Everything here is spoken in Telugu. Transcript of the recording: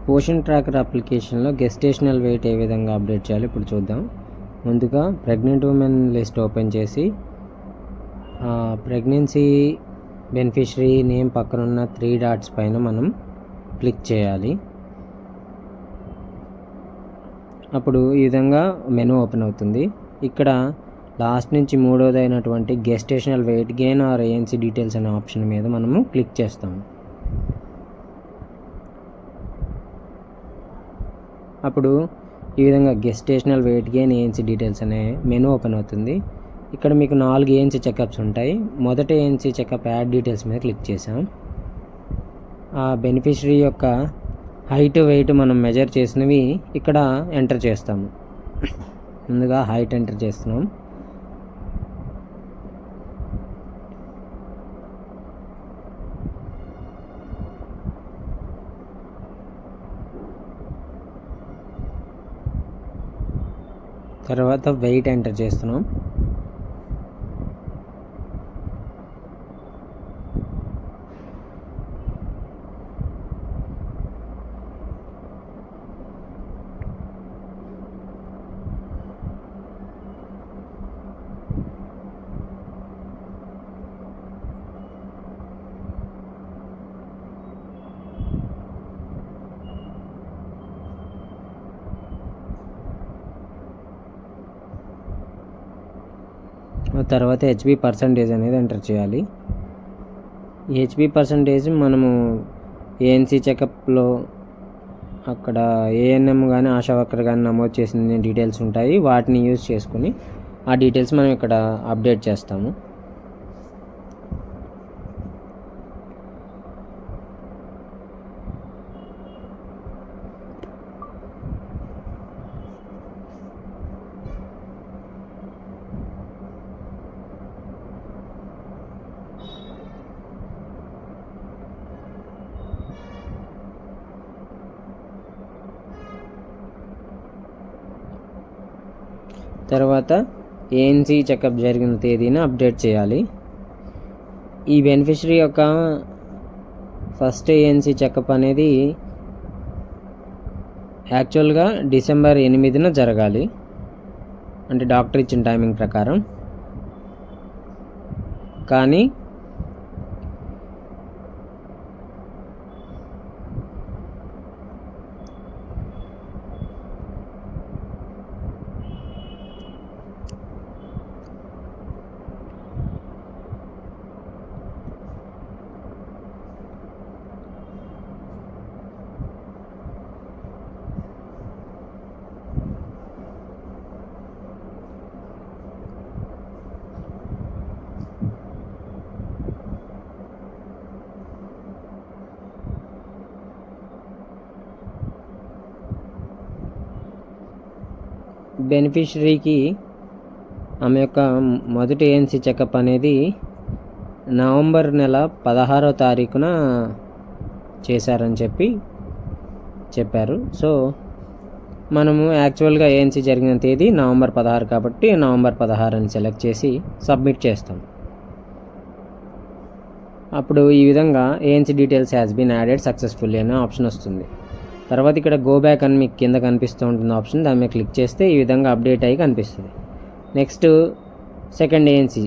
పోషన్ ట్రాకర్ అప్లికేషన్లో గెస్టేషనల్ వెయిట్ ఏ విధంగా అప్డేట్ చేయాలి ఇప్పుడు చూద్దాం. ముందుగా ప్రెగ్నెంట్ ఉమెన్ లిస్ట్ ఓపెన్ చేసి ప్రెగ్నెన్సీ బెనిఫిషరీ నేమ్ పక్కనున్న 3 డాట్స్ పైన మనం క్లిక్ చేయాలి. అప్పుడు ఈ విధంగా మెనూ ఓపెన్ అవుతుంది. ఇక్కడ లాస్ట్ నుంచి మూడోది అయినటువంటి gestational weight gain or ANC details అనే ఆప్షన్ మీద మనము క్లిక్ చేస్తాము. అప్పుడు ఈ విధంగా gestational weight gain ANC details అనే మెనూ ఓపెన్ అవుతుంది. ఇక్కడ మీకు 4 ఏఎన్సీ చెకప్స్ ఉంటాయి. మొదటి ఏఎన్సీ చెకప్ యాడ్ డీటెయిల్స్ మీద క్లిక్ చేసాం. ఆ బెనిఫిషరీ యొక్క హైట్ వెయిట్ మనం మెజర్ చేసినవి ఇక్కడ ఎంటర్ చేస్తాము. ముందుగా హైట్ ఎంటర్ చేస్తున్నాం. తర్వాత వెయిట్ ఎంటర్ చేస్తున్నాం. తర్వాత హెచ్బి పర్సంటేజ్ అనేది ఎంటర్ చేయాలి. ఈ హెచ్బి పర్సంటేజ్ మనము ఏఎన్సీ చెకప్లో అక్కడ ఏఎన్ఎం కానీ ఆశా వర్కర్ కానీ నమోదు చేసిన డీటెయిల్స్ ఉంటాయి. వాటిని యూజ్ చేసుకుని ఆ డీటెయిల్స్ మనం ఇక్కడ అప్డేట్ చేస్తాము. తర్వాత ఏఎన్సీ చెకప్ జరిగిన తేదీని అప్డేట్ చేయాలి. ఈ బెనిఫిషరీ యొక్క ఫస్ట్ ఏఎన్సీ చెకప్ అనేది యాక్చువల్గా డిసెంబర్ 8న జరగాలి, అంటే డాక్టర్ ఇచ్చిన టైమింగ్ ప్రకారం. కానీ బెనిఫిషరీకి ఆమె యొక్క మొదటి ఏఎన్సీ చెకప్ అనేది నవంబర్ నెల 16వ తారీఖున చేశారని చెప్పారు. సో మనము యాక్చువల్గా ఏఎన్సీ జరిగిన తేదీ నవంబర్ 16 కాబట్టి నవంబర్ 16 అని సెలెక్ట్ చేసి సబ్మిట్ చేస్తాం. అప్పుడు ఈ విధంగా ANC details has been added successfully అనే ఆప్షన్ వస్తుంది. తర్వాత ఇక్కడ గో బ్యాక్ అని మీకు కింద కనిపిస్తూ ఉంటుంది ఆప్షన్. దాని మీద క్లిక్ చేస్తే ఈ విధంగా అప్డేట్ అయ్యి కనిపిస్తుంది. Next second ANC